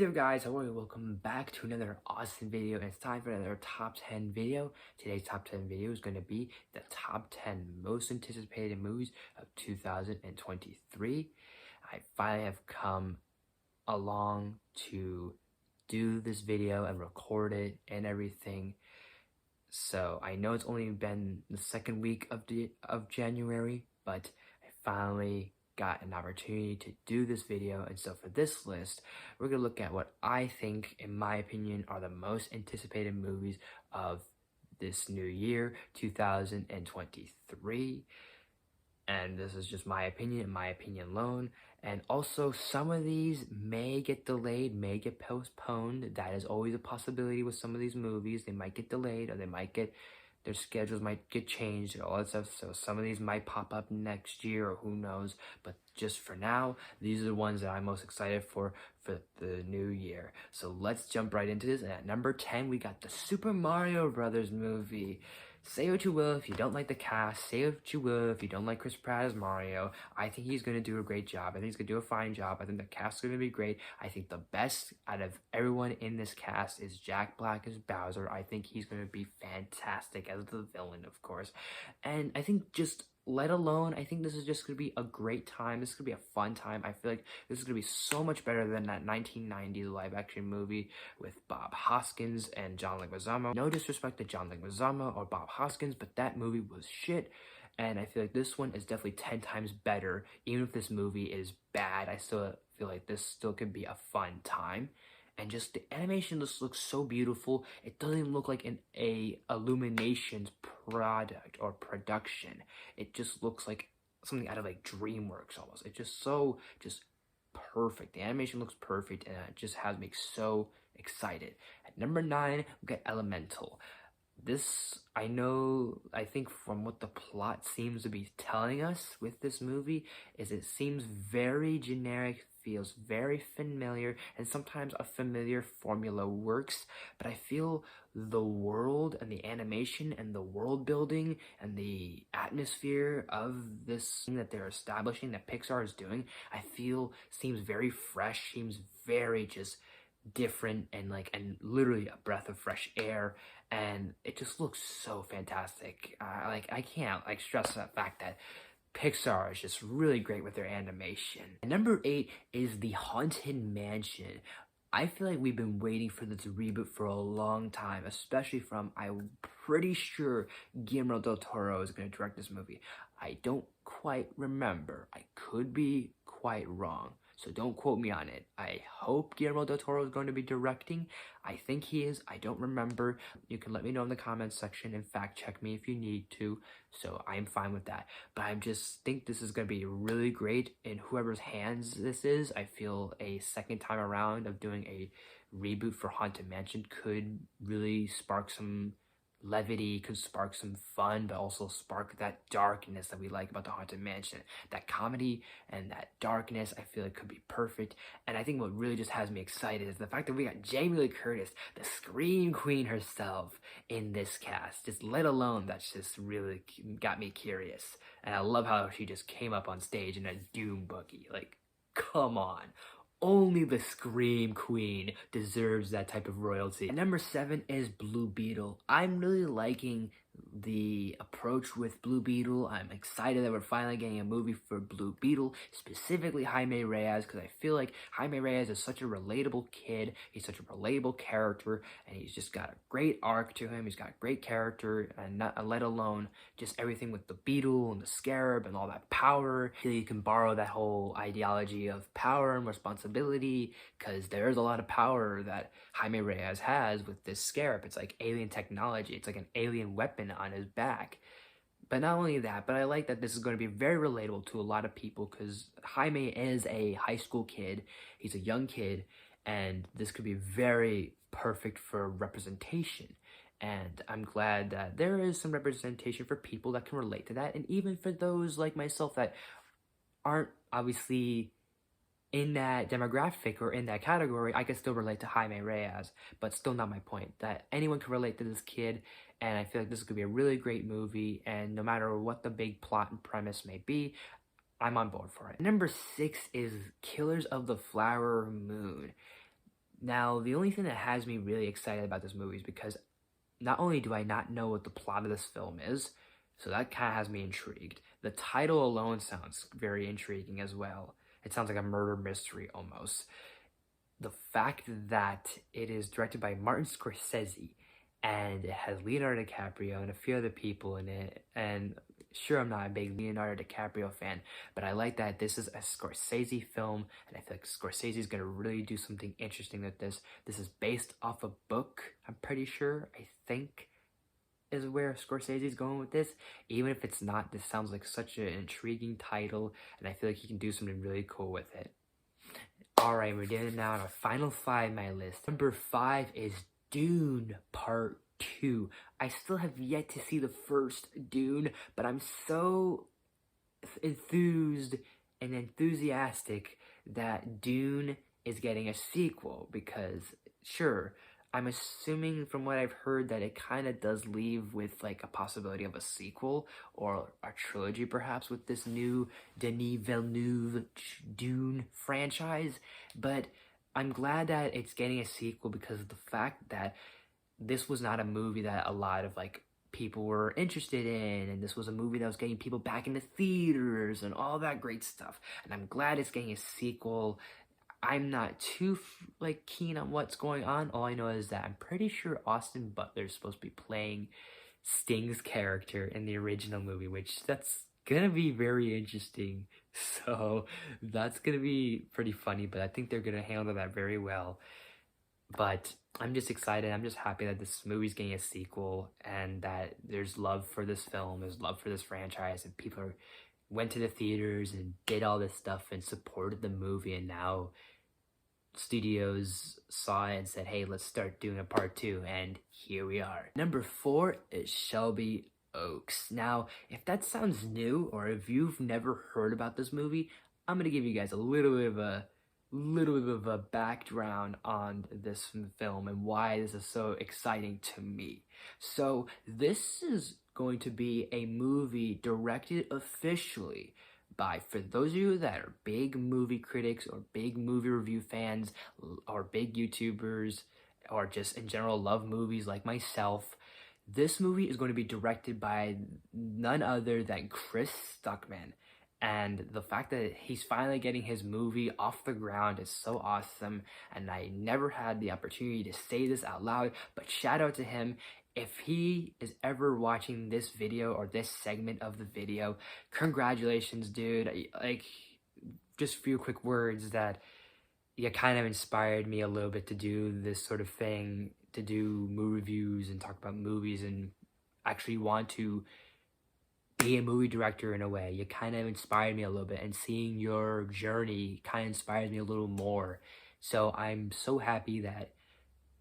there guys, how are you? Welcome back to another awesome video, and it's time for another top 10 video. Today's top 10 video is going to be the top 10 most anticipated movies of 2023. I finally have come along to do this video and record it and everything. So I know it's only been the second week of January, but I finally got an opportunity to do this video. And so for this list, we're gonna look at what I think, in my opinion, are the most anticipated movies of this new year, 2023. And this is just my opinion and my opinion alone. And also, some of these may get delayed, may get postponed. That is always a possibility with some of these movies. They might get delayed, or they might get, their schedules might get changed and all that stuff. So some of these might pop up next year, or who knows. But just for now, these are the ones that I'm most excited for the new year. So let's jump right into this. And at number 10, we got the Super Mario Brothers movie. Say what you will if you don't like the cast. Say what you will if you don't like Chris Pratt as Mario. I think he's going to do a great job. I think he's going to do a fine job. I think the cast is going to be great. I think the best out of everyone in this cast is Jack Black as Bowser. I think he's going to be fantastic as the villain, of course. And I think just let alone, I think this is just going to be a great time. This is going to be a fun time. I feel like this is going to be so much better than that 1990s live-action movie with Bob Hoskins and John Leguizamo. No disrespect to John Leguizamo or Bob Hoskins, but that movie was shit. And I feel like this one is definitely 10 times better. Even if this movie is bad, I still feel like this still could be a fun time. And just the animation just looks so beautiful. It doesn't look like a Illuminations product or production. It just looks like something out of like DreamWorks almost. It's just so perfect. The animation looks perfect, and it just has me so excited. At number 9, we got Elemental. This, I think from what the plot seems to be telling us with this movie, is it seems very generic, feels very familiar, and sometimes a familiar formula works, but I feel the world and the animation and the world building and the atmosphere of this thing that they're establishing, that Pixar is doing, I feel seems very fresh, seems very just different, and literally a breath of fresh air, and it just looks so fantastic. I can't stress that fact that Pixar is just really great with their animation. And number 8 is The Haunted Mansion. I feel like we've been waiting for this reboot for a long time, especially from, I'm pretty sure Guillermo del Toro is going to direct this movie. I don't quite remember. I could be quite wrong, so don't quote me on it. I hope Guillermo del Toro is going to be directing. I think he is. I don't remember. You can let me know in the comments section and fact check me if you need to. So I'm fine with that. But I just think this is going to be really great in whoever's hands this is. I feel a second time around of doing a reboot for Haunted Mansion could really spark some levity, could spark some fun, but also spark that darkness that we like about the Haunted Mansion. That comedy and that darkness, I feel it could be perfect. And I think what really just has me excited is the fact that we got Jamie Lee Curtis, the Scream Queen herself, in this cast. Just let alone, that's just really got me curious. And I love how she just came up on stage in a Dune buggy. Like, come on. Only the Scream Queen deserves that type of royalty. And number 7 is Blue Beetle. I'm really liking the approach with Blue Beetle. I'm excited that we're finally getting a movie for Blue Beetle, specifically Jaime Reyes, because I feel like Jaime Reyes is such a relatable kid. He's such a relatable character, and he's just got a great arc to him. He's got a great character, and not let alone just everything with the beetle and the scarab and all that power. You can borrow that whole ideology of power and responsibility, because there's a lot of power that Jaime Reyes has with this scarab. It's like alien technology. It's like an alien weapon on his back. But not only that, but I like that this is going to be very relatable to a lot of people, because Jaime is a high school kid. He's a young kid, and this could be very perfect for representation. And I'm glad that there is some representation for people that can relate to that, and even for those like myself that aren't obviously in that demographic or in that category. I can still relate to Jaime Reyes, but still not my point. That anyone can relate to this kid, and I feel like this is going to be a really great movie, and no matter what the big plot and premise may be, I'm on board for it. Number 6 is Killers of the Flower Moon. Now, the only thing that has me really excited about this movie is because not only do I not know what the plot of this film is, so that kind of has me intrigued. The title alone sounds very intriguing as well. It sounds like a murder mystery almost. The fact that it is directed by Martin Scorsese and it has Leonardo DiCaprio and a few other people in it, and sure, I'm not a big Leonardo DiCaprio fan, but I like that this is a Scorsese film, and I feel like Scorsese is going to really do something interesting with this. This is based off a book, I'm pretty sure, I think, is where Scorsese's going with this. Even if it's not, this sounds like such an intriguing title, and I feel like he can do something really cool with it. Alright, we're doing it now on our final 5 my list. Number 5 is Dune Part 2. I still have yet to see the first Dune, but I'm so enthused and enthusiastic that Dune is getting a sequel because, sure, I'm assuming from what I've heard that it kind of does leave with like a possibility of a sequel or a trilogy perhaps with this new Denis Villeneuve Dune franchise, but I'm glad that it's getting a sequel because of the fact that this was not a movie that a lot of like people were interested in, and this was a movie that was getting people back into theaters and all that great stuff, and I'm glad it's getting a sequel. I'm not too like keen on what's going on. All I know is that I'm pretty sure Austin Butler is supposed to be playing Sting's character in the original movie, which that's gonna be very interesting. So that's gonna be pretty funny, but I think they're gonna handle that very well. But I'm just excited. I'm just happy that this movie's getting a sequel and that there's love for this film, there's love for this franchise, and people went to the theaters and did all this stuff and supported the movie, and now studios saw it and said, hey, let's start doing a part 2, and here we are. Number 4 is Shelby Oaks. Now, if that sounds new or if you've never heard about this movie, I'm gonna give you guys a little bit of a background on this film and why this is so exciting to me. So this is going to be a movie directed officially by, for those of you that are big movie critics or big movie review fans or big YouTubers or just in general love movies like myself, this movie is going to be directed by none other than Chris Stuckman. And the fact that he's finally getting his movie off the ground is so awesome, and I never had the opportunity to say this out loud, but shout out to him. If he is ever watching this video or this segment of the video, congratulations, dude. Like, just a few quick words that you kind of inspired me a little bit to do this sort of thing, to do movie reviews and talk about movies and actually want to be a movie director in a way. You kind of inspired me a little bit, and seeing your journey kind of inspires me a little more. So I'm so happy that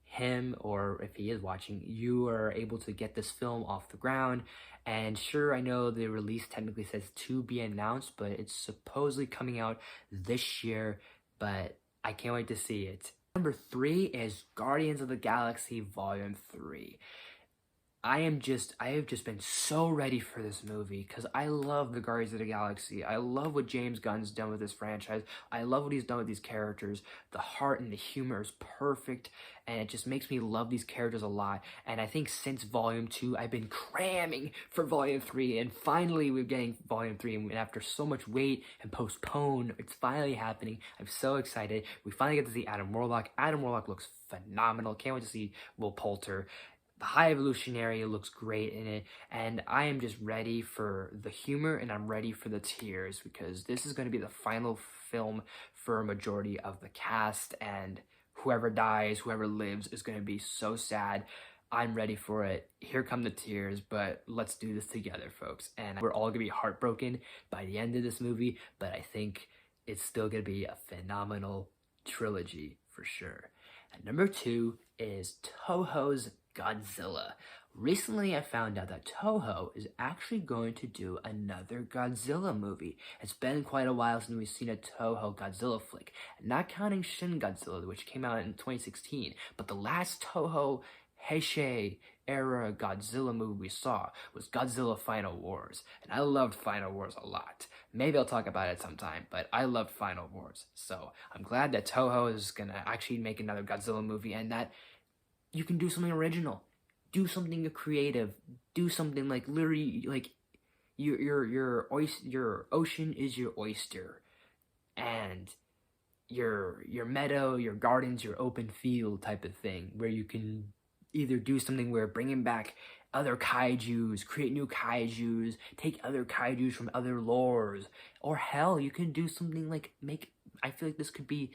him, or if he is watching, you are able to get this film off the ground. And sure, I know the release technically says to be announced, but it's supposedly coming out this year, but I can't wait to see it. Number 3 is Guardians of the Galaxy Volume 3. I have just been so ready for this movie because I love the Guardians of the Galaxy. I love what James Gunn's done with this franchise. I love what he's done with these characters. The heart and the humor is perfect, and it just makes me love these characters a lot. And I think since Volume 2, I've been cramming for Volume 3, and finally we're getting Volume 3, and after so much wait and postpone, it's finally happening. I'm so excited. We finally get to see Adam Warlock. Adam Warlock looks phenomenal. Can't wait to see Will Poulter. The High Evolutionary looks great in it, and I am just ready for the humor and I'm ready for the tears because this is going to be the final film for a majority of the cast, and whoever dies, whoever lives is going to be so sad. I'm ready for it. Here come the tears, but let's do this together, folks. And we're all going to be heartbroken by the end of this movie, but I think it's still going to be a phenomenal trilogy for sure. And number 2 is Toho's Godzilla. Recently, I found out that Toho is actually going to do another Godzilla movie. It's been quite a while since we've seen a Toho Godzilla flick, not counting Shin Godzilla, which came out in 2016, but the last Toho Heisei era Godzilla movie we saw was Godzilla Final Wars, and I loved Final Wars a lot. Maybe I'll talk about it sometime, but I loved Final Wars. So I'm glad that Toho is gonna actually make another Godzilla movie, and that you can do something original, do something creative, do something like literally like your ocean is your oyster, and your meadow, your gardens, your open field type of thing, where you can either do something where bringing back other kaijus, create new kaijus, take other kaijus from other lores, or hell, you can do something like I feel like this could be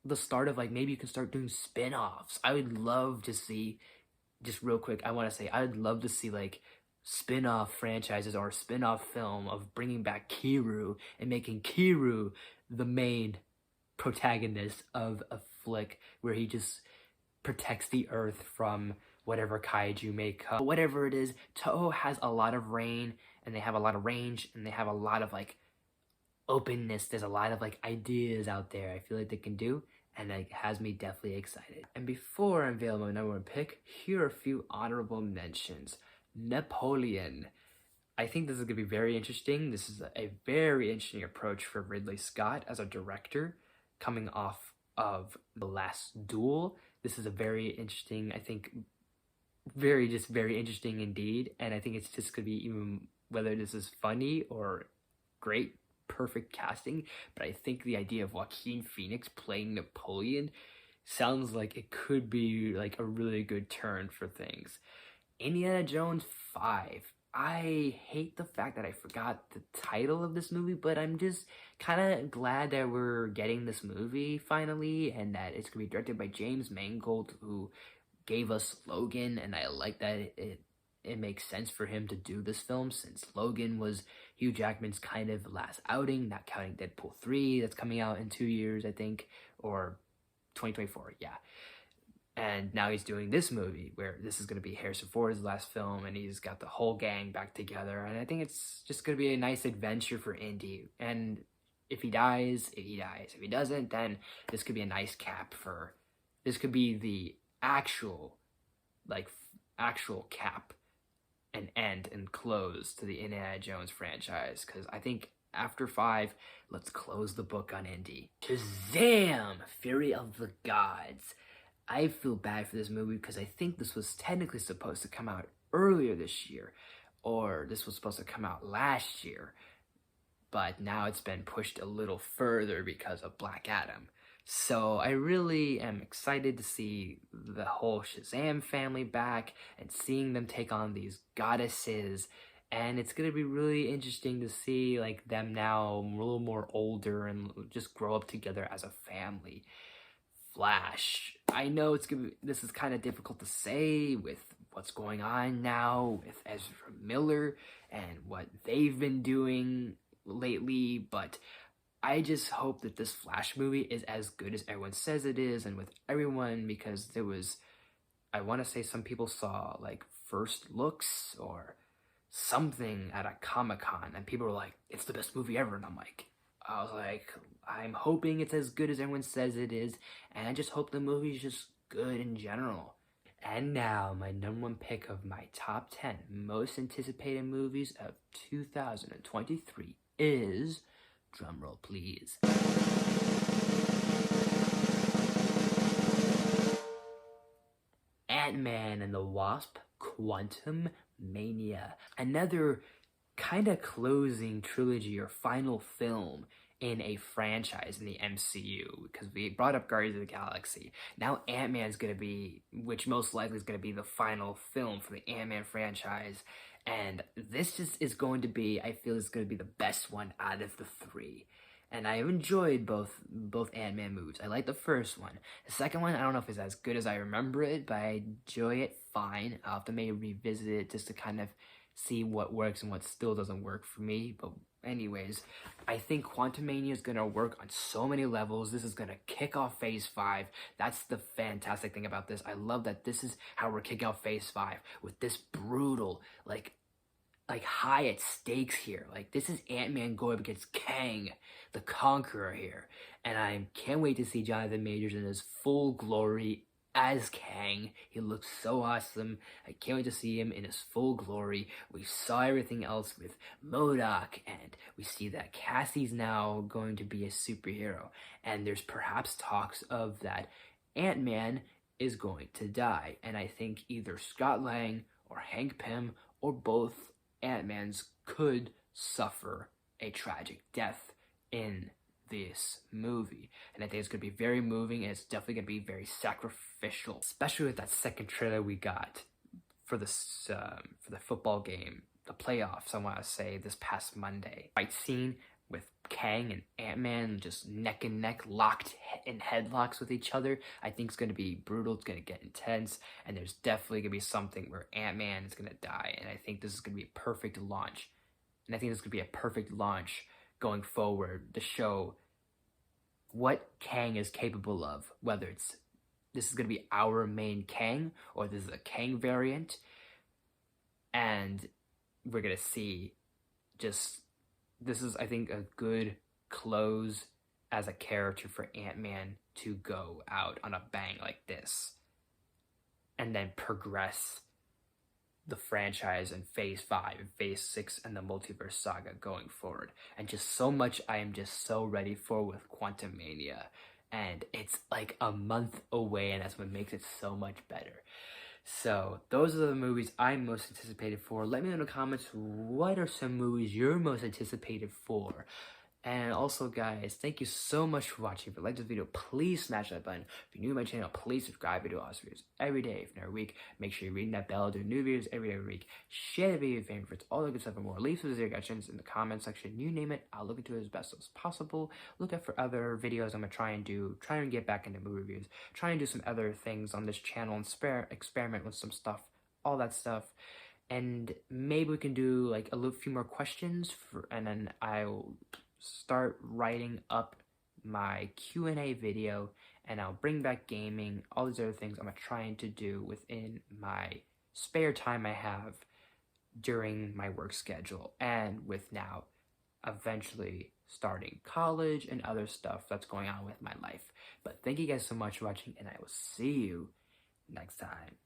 the start of like maybe you can start doing spin-offs. I would love to see, just real quick, I want to say I would love to see like spin-off franchises or a spin-off film of bringing back Kiru and making Kiru the main protagonist of a flick where he just protects the earth from whatever kaiju may come. Whatever it is, Toho has a lot of range, and they have a lot of range, and they have a lot of like openness. There's a lot of like ideas out there I feel like they can do, and it has me definitely excited. And before I unveil my number one pick, here are a few honorable mentions. Napoleon. I think this is going to be very interesting. This is a very interesting approach for Ridley Scott as a director, coming off of The Last Duel. This is a very interesting, I think, very interesting indeed. And I think it's just going to be, even whether this is funny or great, perfect casting, but I think the idea of Joaquin Phoenix playing Napoleon sounds like it could be like a really good turn for things. Indiana Jones 5. I hate the fact that I forgot the title of this movie, but I'm just kind of glad that we're getting this movie finally, and that it's going to be directed by James Mangold, who gave us Logan, and I like that it makes sense for him to do this film, since Logan was Hugh Jackman's kind of last outing, not counting Deadpool 3 that's coming out in 2 years, I think, or 2024, yeah. And now he's doing this movie, where this is going to be Harrison Ford's last film, and he's got the whole gang back together. And I think it's just going to be a nice adventure for Indy. And if he dies, he dies. If he doesn't, then this could be a nice cap for... This could be the actual cap and end and close to the Indiana Jones franchise. Because I think after 5, let's close the book on Indy. Shazam! Fury of the Gods. I feel bad for this movie because I think this was technically supposed to come out earlier this year, or this was supposed to come out last year, but now it's been pushed a little further because of Black Adam. So I really am excited to see the whole Shazam family back and seeing them take on these goddesses, and it's going to be really interesting to see like them now a little more older and just grow up together as a family. Flash. I know this is kind of difficult to say with what's going on now with Ezra Miller and what they've been doing lately, but I just hope that this Flash movie is as good as everyone says it is, and with everyone, because there was, I want to say some people saw like first looks or something at a Comic-Con, and people were like, it's the best movie ever, and I was like, I'm hoping it's as good as everyone says it is, and I just hope the movie's just good in general. And now, my number one pick of my top 10 most anticipated movies of 2023 is, drumroll please, Ant-Man and the Wasp: Quantumania. Another kind of closing trilogy or final film in a franchise in the MCU, because we brought up Guardians of the Galaxy. Now Ant-Man's going to be, which most likely is going to be the final film for the Ant-Man franchise, and this just is going to be, I feel, is going to be the best one out of the 3. And I have enjoyed both Ant-Man movies. I like the first one. The second one, I don't know if it's as good as I remember it, but I enjoy it fine. I'll have to maybe revisit it just to kind of see what works and what still doesn't work for me. But anyways, I think Quantumania is going to work on so many levels. This is going to kick off Phase 5. That's the fantastic thing about this. I love that this is how we're kicking off Phase 5, with this brutal, like high at stakes here. Like, this is Ant-Man going up against Kang, the Conqueror here. And I can't wait to see Jonathan Majors in his full glory as Kang. He looks so awesome. I can't wait to see him in his full glory. We saw everything else with MODOK, and we see that Cassie's now going to be a superhero. And there's perhaps talks of that Ant-Man is going to die. And I think either Scott Lang or Hank Pym or both Ant-Mans could suffer a tragic death in this movie. And I think it's going to be very moving, and it's definitely going to be very sacrificial, especially with that second trailer we got for this for the football game, the playoffs, I want to say, this past Monday. Fight scene with Kang and Ant-Man just neck and neck, locked in headlocks with each other. I think it's going to be brutal. It's going to get intense, and there's definitely going to be something where Ant-Man is going to die, and I think this is going to be a perfect launch. And I think this is going to be a perfect launch going forward to show what Kang is capable of, whether it's this is going to be our main Kang or this is a Kang variant. And we're going to see just, this is, I think, a good close as a character for Ant-Man to go out on a bang like this and then progress the franchise in phase 5 and phase 6 and the multiverse saga going forward. And just so much I am just so ready for with Quantumania, and it's like a month away, and that's what makes it so much better. So those are the movies I'm most anticipated for. Let me know in the comments, what are some movies you're most anticipated for? And also, guys, thank you so much for watching. If you liked this video, please smash that button. If you're new to my channel, please subscribe. I do awesome videos every day, if not every week. Make sure you're reading that bell. I do new videos every week. Share the video with your favorites, all the good stuff and more. Leave some suggestions in the comment section. You name it, I'll look into it as best as possible. Look out for other videos I'm going to try and get back into movie reviews. Try and do some other things on this channel and experiment with some stuff, all that stuff. And maybe we can do like a few more questions, and then I'll start writing up my Q&A video, and I'll bring back gaming, all these other things I'm trying to do within my spare time I have during my work schedule, and with now eventually starting college and other stuff that's going on with my life. But thank you guys so much for watching, and I will see you next time.